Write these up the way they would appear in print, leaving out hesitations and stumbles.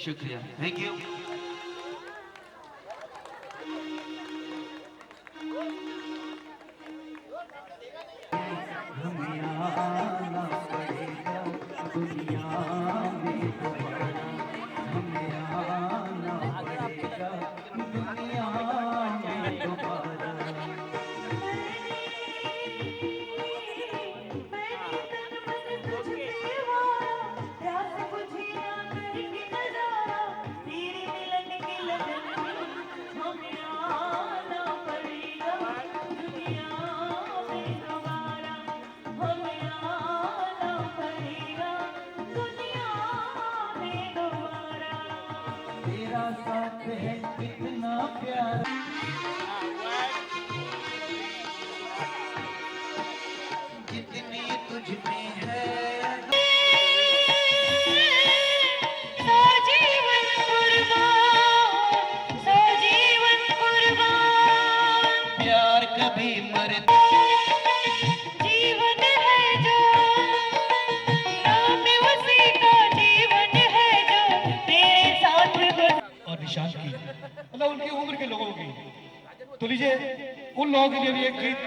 शुक्रिया, thank you. तेरा साथ है कितना प्यारा, जितनी तुझ में है प्यार कभी मरता जीवन है जो नाम उसी का जीवन है जो तेरे साथ और निशान की मतलब उनकी उम्र के लोगों की। तो लीजिए उन लोगों के लिए भी एक गीत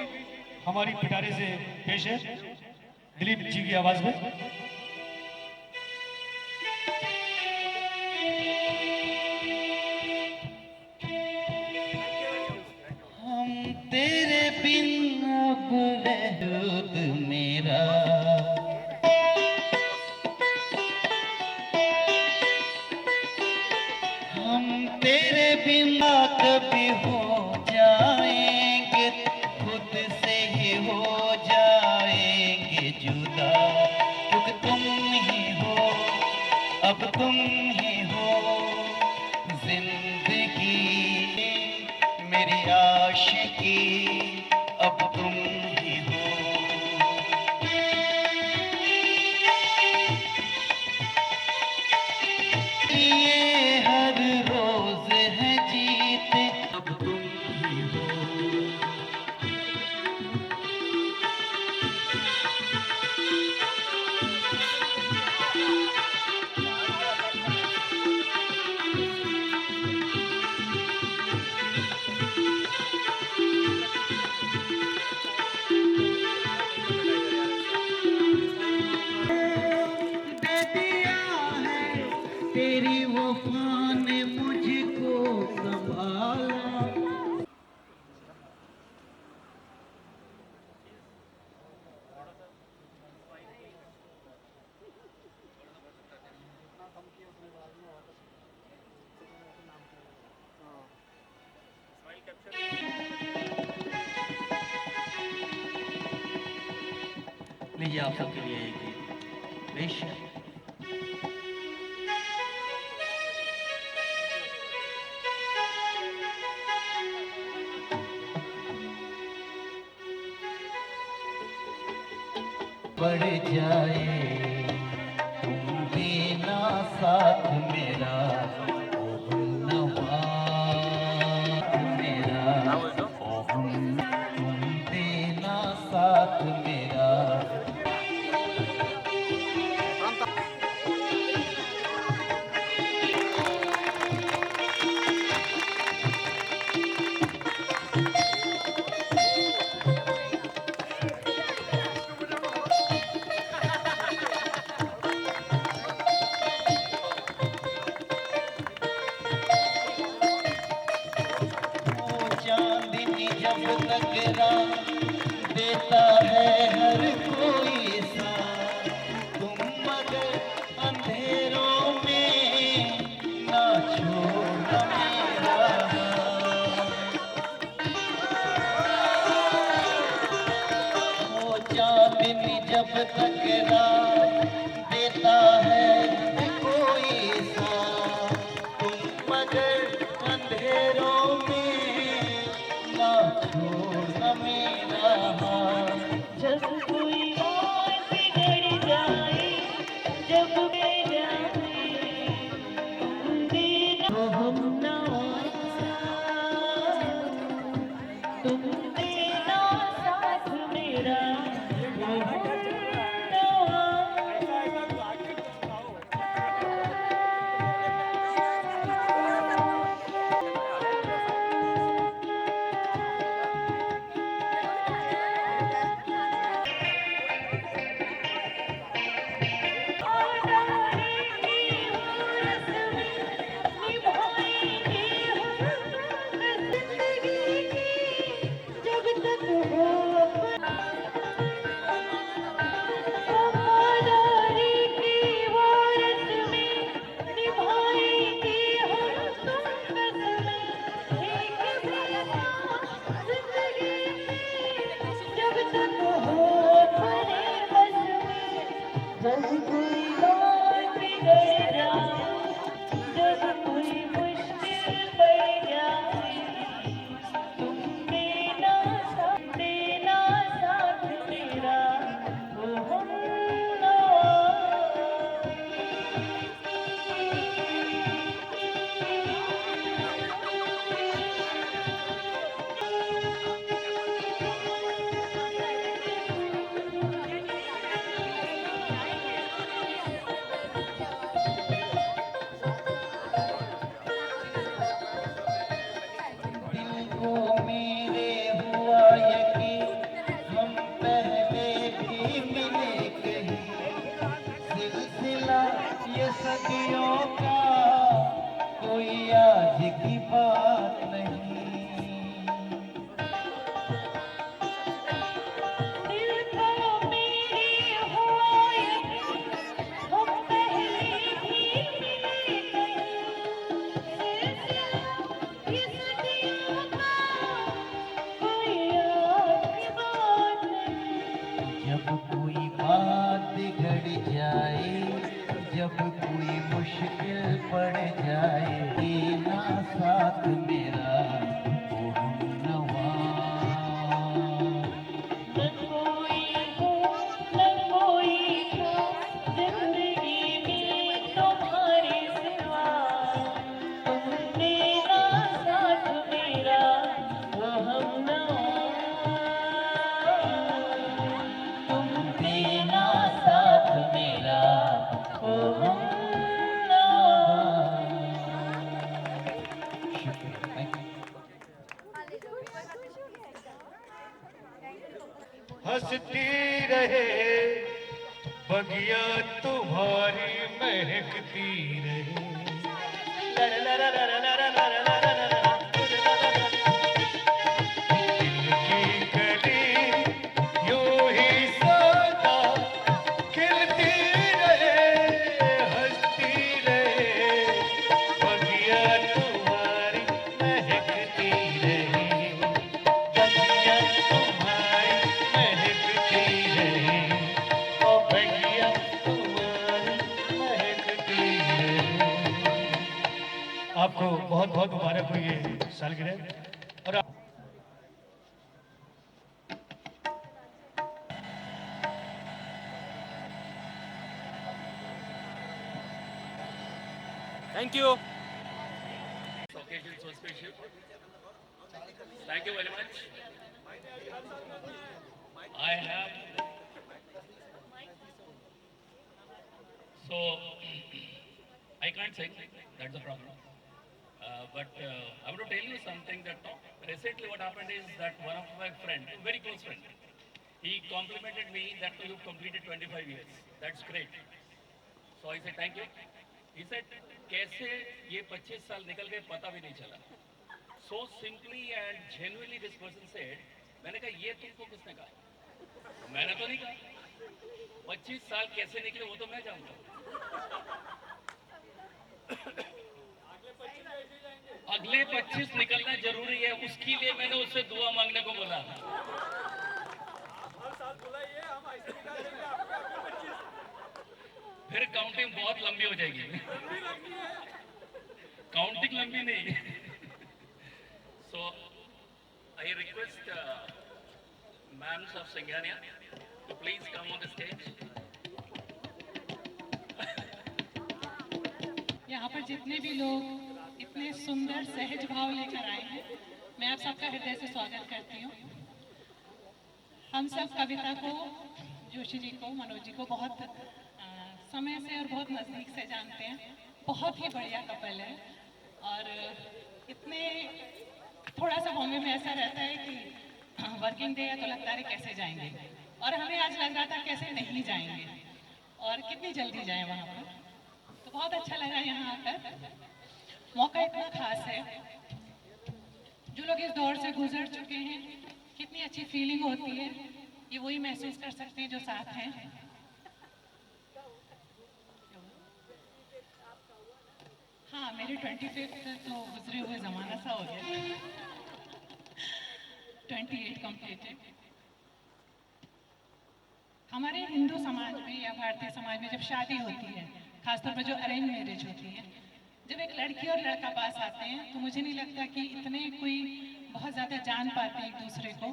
हमारी पिटारे से पेश है दिलीप जी की आवाज में। हम तेरे बिन अब वजूद मेरा, हम तेरे बिना कभी हो जाएंगे, खुद से ही हो जाएंगे जुदा, क्योंकि तुम ही हो, अब तुम ही हो जिंदगी मेरी आशिकी, अब तुम ही हो। ये हर रोज है जीत, अब तुम ही हो। दे दिया है तेरी वफा ने मुझको संभाला। लीजिए आप सबके लिए एक गीत पेश है। बढ़ जाए तुम बिना साथ मेरा, ओ हमनवा मेरा, ओ हम तुम बिना साथ मेरा। चांदनी जब टकरा देता है हर कोई सा, तुम मगर अंधेरों में ना छोड़ना मेरा हाथ। वो चांदनी जब टकरा देता है कोई सा, तुम मगर अंधेरों में ना छोड़ना मेरा हाथ। जब कोई और बिगड़ जाए, जब मैं जाए तुम देना, तो हम ना तुम देना साथ मेरा, जब कोई बात बिगड़ जाए, जब कोई मुश्किल पड़ जाए, तुम देना साथ मेरा, ओ हम नवा। दिल को मेरे हुआ यकीन हम पहले भी मिले कहीं, सिलसिला ये सदियों का कोई आज की बात नहीं। दिल को मेरे हुआ यकीन हम पहले भी मिले कहीं, सिलसिला ये सदियों का कोई आज की बात नहीं। जब कोई बात बिगड़ जाए, जब कोई मुश्किल पड़ जाए, देना साथ मेरा, ओ हमनवा। न कोई हो न कोई था जिंदगी में तुम्हारे सिवा, तुम देना साथ मेरा, वो हम तुम देना साथ मेरा, ओ हम हंसती रहे बगिया तुम्हारी महकती रहे। दिल की कली यूं ही सदा खिलती रहे, हंसती रहे बगिया तुम्हारी महकती रहे, बगिया तुम्हारी महकती रहे, ओ बगिया तुम्हारी महकती रहे। आपको बहुत बहुत मुबारक हो ये सालगिरह। और Thank you. Occasion so special. Thank you very much. I have so I can't sing. That's the problem. I want to tell you something that recently what happened is that one of my friend, very close friend, he complimented me that you completed 25 years. That's great. So I said thank you. He said कैसे ये 25 साल निकल गए पता भी नहीं चला. So simply and genuinely this person said, मैंने कहा ये तुमको किसने कहा? मैंने तो नहीं कहा. 25 साल कैसे निकले वो तो मैं जानता हूँ. अगले 25 निकलना जरूरी है, उसके लिए मैंने उससे दुआ मांगने को बोला. फिर काउंटिंग बहुत लंबी हो जाएगी. काउंटिंग लंबी नहीं. So I request ma'ams of Singhania to please come on the stage. यहाँ पर जितने भी लोग इतने सुंदर सहज भाव लेकर आए हैं, मैं आप सबका हृदय से स्वागत करती हूँ। हम सब कविता को, जोशी जी को, मनोज जी को बहुत समय से और बहुत नज़दीक से जानते हैं। बहुत ही बढ़िया कपल है और इतने थोड़ा सा बॉम्बे में ऐसा रहता है कि वर्किंग डे है तो लगता है कैसे जाएंगे, और हमें आज लग रहा था कैसे नहीं जाएंगे और कितनी जल्दी जाएं वहाँ पर। तो बहुत अच्छा लगा यहाँ आकर। मौका इतना खास है, जो लोग इस दौर से गुजर चुके हैं कितनी अच्छी फीलिंग होती है ये वही महसूस कर सकते हैं जो साथ हैं। हाँ, मेरे 25th तो गुजरे हुए ज़माना सा हो गया। 28 कंप्लीटेड। हमारे हिंदू समाज में या भारतीय समाज में जब शादी होती है, खासतौर पर जो अरेंज मैरिज होती है, जब एक लड़की और लड़का पास आते हैं तो मुझे नहीं लगता कि इतने कोई बहुत ज़्यादा जान पाते हैं एक दूसरे को,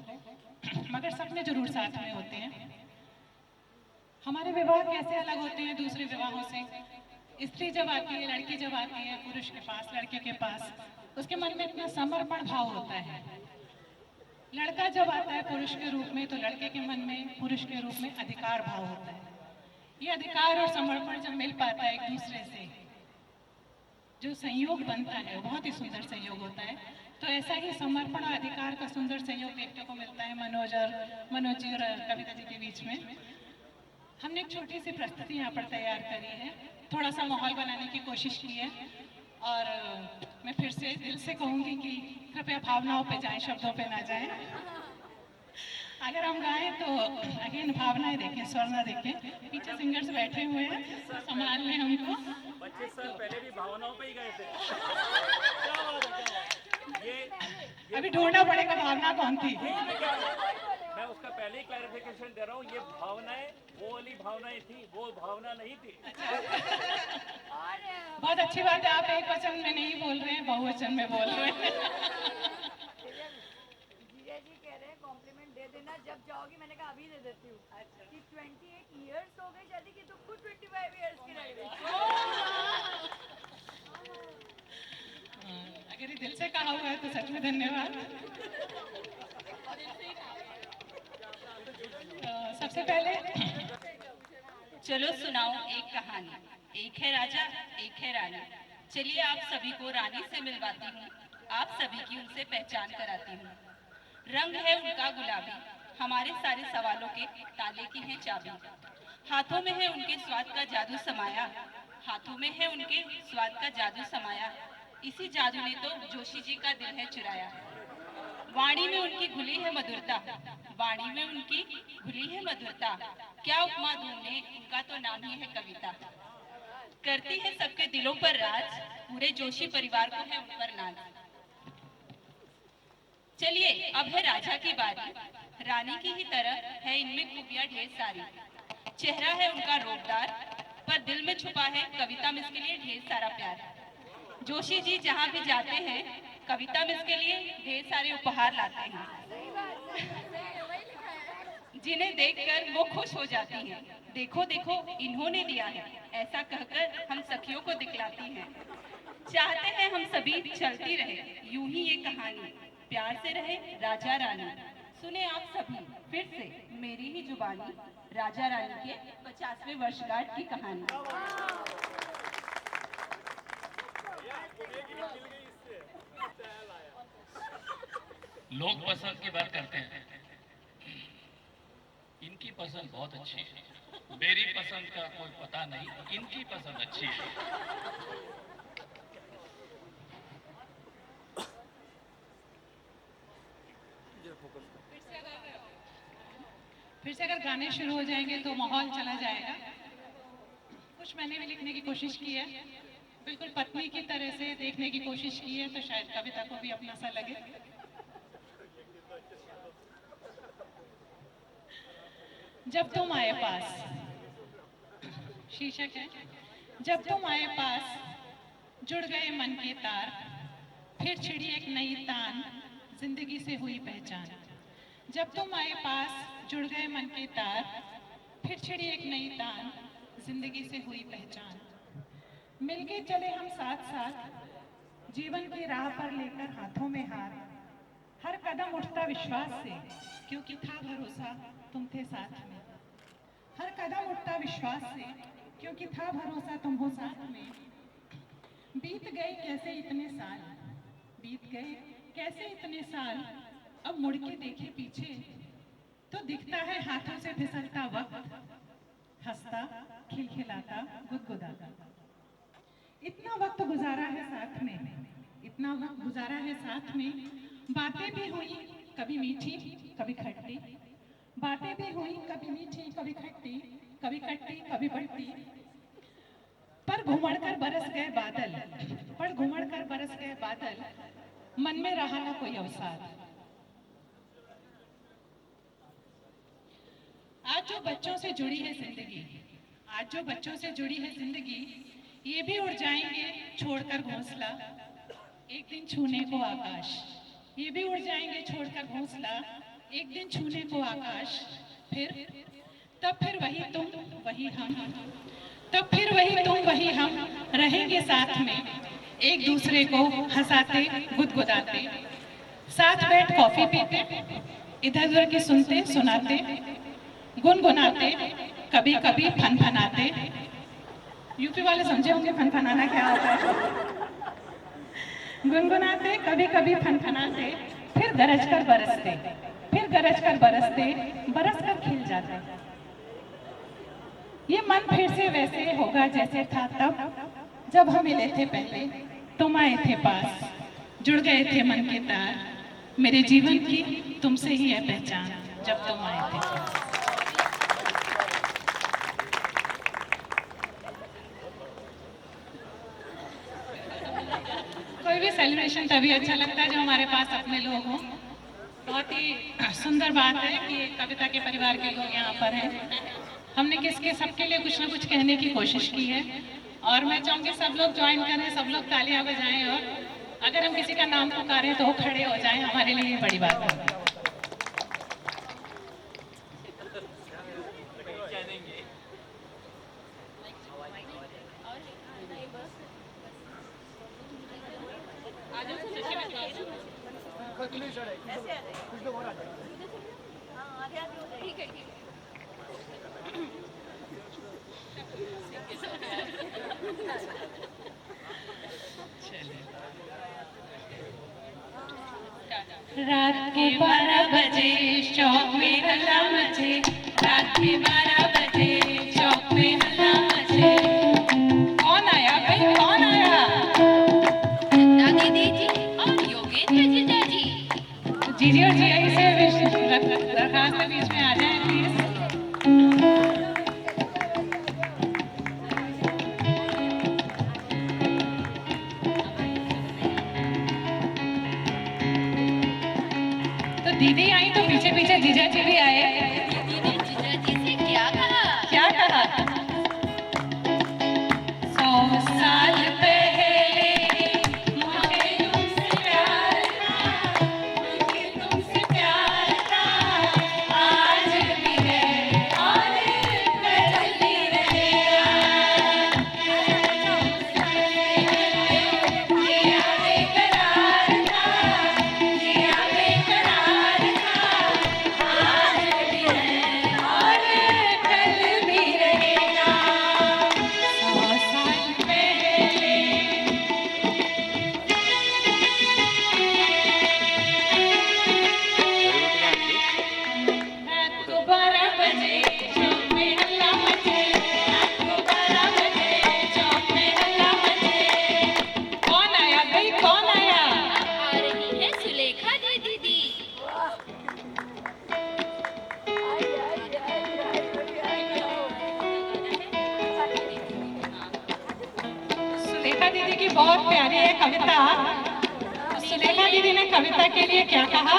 मगर सपने जरूर साथ में होते हैं। हमारे विवाह कैसे अलग होते हैं दूसरे विवाहों से? स्त्री जब आती है, लड़की जब आती है पुरुष के पास, लड़के के पास, उसके मन में इतना समर्पण भाव होता है। लड़का जब आता है पुरुष के रूप में तो लड़के के मन में पुरुष के रूप में अधिकार भाव होता है। ये अधिकार और समर्पण जब मिल पाता है एक दूसरे से, जो संयोग बनता है वो बहुत ही सुंदर संयोग होता है। तो ऐसा ही समर्पण और अधिकार का सुंदर संयोग देखने को मिलता है मनोज जी और कविता जी के बीच में। हमने एक छोटी सी प्रस्तुति यहाँ पर तैयार करी है, थोड़ा सा माहौल बनाने की कोशिश की है, और मैं फिर से दिल से कहूँगी कि कृपया भावनाओं पे जाएं, शब्दों पे ना जाएं। अगर हम गाएं तो अगेन भावनाएं देखें, स्वर ना देखें। पीछे सिंगर्स बैठे हुए हैं, संभाल लें हमको। 25 साल पहले भी भावनाओं पे ही गए थे। ये अभी ढूंढना पड़ेगा भावना कौन थी। मैं उसका पहले ही क्लैरिफिकेशन दे रहा हूँ, ये भावनाएं वो वाली भावनाएं थी, वो भावना नहीं थी। बहुत अच्छी बात है, आप एक वचन में नहीं बोल रहे हैं, बहुवचन में बोल रहे हैं। जीजा जी कह रहे हैं कॉम्प्लीमेंट दे देना जब जाओगी। मैंने कहा अभी दे देती हूँ कि 28 इयर्स हो गए शादी की, तो खुद 25 इयर्स की रह गई। अगर ये दिल से कहा हुआ है तो सच में धन्यवाद। सबसे पहले चलो सुनाओ एक कहानी। एक है राजा, एक है रानी। चलिए आप सभी को रानी से मिलवाती हूँ, आप सभी की उनसे पहचान कराती हूँ। रंग है उनका गुलाबी, हमारे सारे सवालों के ताले की है चाबी। हाथों में है उनके स्वाद का जादू समाया, हाथों में है उनके स्वाद का जादू समाया। इसी जादू ने तो जोशी जी का दिल है चुराया। वाणी में उनकी घुली है मधुरता, वाणी में उनकी घुली है मधुरता। क्या उपमा दूं उन्हें, उनका तो नाम ही है कविता। करती है सबके दिलों पर राज, पूरे जोशी परिवार को है उन पर नाज। चलिए अब है राजा की बारी, रानी की ही तरह है इनमें खूबियां ढेर सारी। चेहरा है उनका रोबदार, पर दिल में छुपा है कविता मिस के लिए ढेर सारा प्यार। जोशी जी जहाँ भी जाते हैं कविता मिस के लिए ढेर सारे उपहार लाते हैं, जिन्हें देखकर वो खुश हो जाती हैं। देखो देखो इन्होंने दिया है, ऐसा कहकर हम सखियों को दिखलाती हैं। चाहते हैं हम सभी चलती रहे यूं ही ये कहानी, प्यार से रहे राजा रानी। सुने आप सभी फिर से मेरी ही जुबानी, राजा रानी के 50वें वर्षगांठ की कहानी। लोग पसंद की बात करते हैं, इनकी पसंद बहुत अच्छी है, मेरी पसंद का कोई पता नहीं, इनकी पसंद अच्छी है। फिर से अगर गाने शुरू हो जाएंगे तो माहौल चला जाएगा। कुछ मैंने भी लिखने की कोशिश की है, बिल्कुल पत्नी की तरह से देखने की कोशिश की है, तो शायद कविता को भी अपना सा लगे। जब तुम आए पास, शीर्षक है जब तुम आए पास, जुड़ गए मन के तार, फिर छिड़ी एक नई तान, जिंदगी से हुई पहचान। जब तुम आए पास, जुड़ गए मन के तार, फिर छिड़ी एक नई तान, जिंदगी से हुई पहचान। मिलके चले हम साथ साथ, जीवन की राह पर लेकर हाथों में हार। हर कदम उठता विश्वास से, क्योंकि था भरोसा तुम थे साथ में। हर कदम उठता विश्वास से, क्योंकि था भरोसा तुम हो साथ में। बीत गए कैसे इतने साल, बीत गए कैसे इतने साल, अब मुड़ के देखे पीछे तो दिखता है हाथों से फिसलता वक्त, हंसता खिलखिलाता गुदगुदाता। इतना वक्त गुजारा है साथ में, इतना वक्त गुजारा है साथ में। बातें भी हुई कभी मीठी कभी खट्टी, बातें भी हुई कभी मीठी कभी खट्टी, कभी खट्टी कभी बट्टी। पर घुमड़ कर बरस गए बादल, पर घुमड़ कर बरस गए बादल, मन में रहा ना कोई अवसाद। आज जो बच्चों से जुड़ी है जिंदगी, आज जो बच्चों से जुड़ी है जिंदगी, ये भी उड़ जाएंगे छोड़कर घोंसला, एक दिन छूने को आकाश। ये भी उड़ जाएंगे छोड़कर घोंसला, एक दिन छूने को आकाश। तब फिर वही तुम वही हम, तब फिर वही तुम वही हम रहेंगे साथ में, एक दूसरे को हंसाते गुदगुदाते, साथ बैठ कॉफी पीते, इधर उधर की सुनते सुनाते, गुनगुनाते, कभी कभी फनफनाते। यूपी वाले समझे होंगे फनफनाना क्या होता है। गुनगुनाते, कभी कभी फनफनाते, फिर गरज कर बरसते, फिर गरज कर बरसते, बरस कर खिल जाते। ये मन फिर से वैसे होगा जैसे था तब जब हम मिले थे पहले, तुम आए थे पास, जुड़ गए थे मन के तार, मेरे जीवन की तुमसे ही है पहचान जब तुम आए थे पास। कोई भी सेलिब्रेशन तभी अच्छा लगता है जब हमारे पास अपने लोग हों। बहुत ही सुंदर बात है कि कविता के परिवार के लोग यहाँ पर हैं। हमने किसके सबके लिए कुछ ना कुछ कहने की कोशिश की है और मैं चाहूँगी सब लोग ज्वाइन करें, सब लोग तालियां बजाएं और अगर हम किसी का नाम पुकारें तो वो खड़े हो जाएं, हमारे लिए बड़ी बात है। रात के 12 बजे चौक में हल्ला मचे, रात के 12 बजे चौक में हल्ला मचे। कौन आया भाई, कौन आया? दीदी जी और योगेंद्र जीजा जी। जीजी और जीआई से दरखास्त के बीच में आ जाए प्लीज। तो दीदी आई तो पीछे पीछे जीजा जी भी आए। दीदी ने जीजा जी से क्या कहा? क्या कहा? 100 साल पहले मुझे तुमसे प्यार था, मुझे तुमसे प्यार था, आज भी है और कल भी रहेगा। जिया बेकरार था, जिया बेकरार था, आज भी है और कल भी रहेगा। 100 साल पहले रात को 12 बजे चौक में हल्ला मचे, रात को 12 बजे चौक में हल्ला मचे। कौन आया भाई, कौन आया? आ रही है सुलेखा दीदी। सुलेखा दीदी की बहुत प्यारी है कविता। सुलेखा दीदी ने कविता के लिए क्या कहा?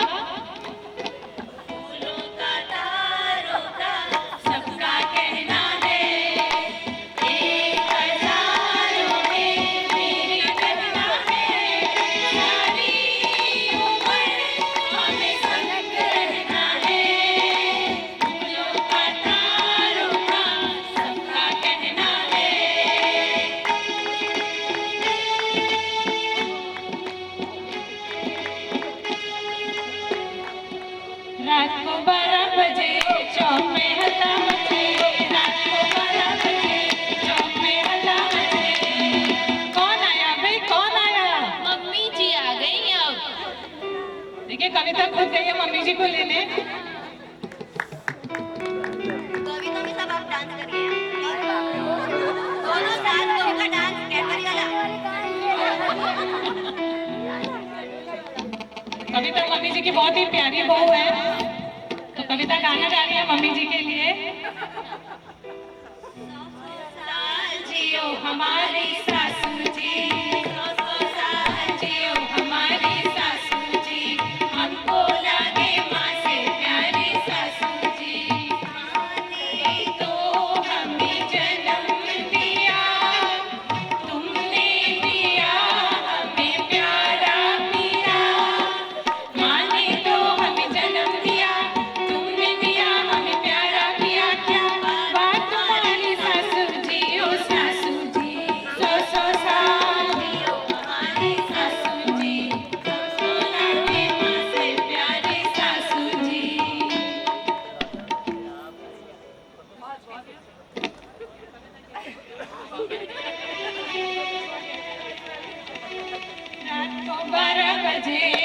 सबका कहना है एक हजारों में मेरी कहना है, सारी उम्र हमें संग रहना है। फूलों का तारों का सबका कहना है। रात को 12 बजे चौक में हल्ला मचे, रात को 12 बजे चौक में हल्ला मचे। कौन आया भाई, कौन आया? मम्मी जी आ गई अब। देखिए कविता खुद गई है मम्मी जी को लेने। कविता में सब आप डांस करिए, दोनों साथ में उनका डांस कैटरी वाला। कविता मम्मी जी की बहुत ही प्यारी बहू है, तो कविता गाना जा रही है मम्मी जी के लिए। साल जियो हमारी सासू जी, 100 साल जियो हमारी सासू जी, हमको लागे माँ से प्यारी सासू जी। तो हमें जन्म रात को 12 बजे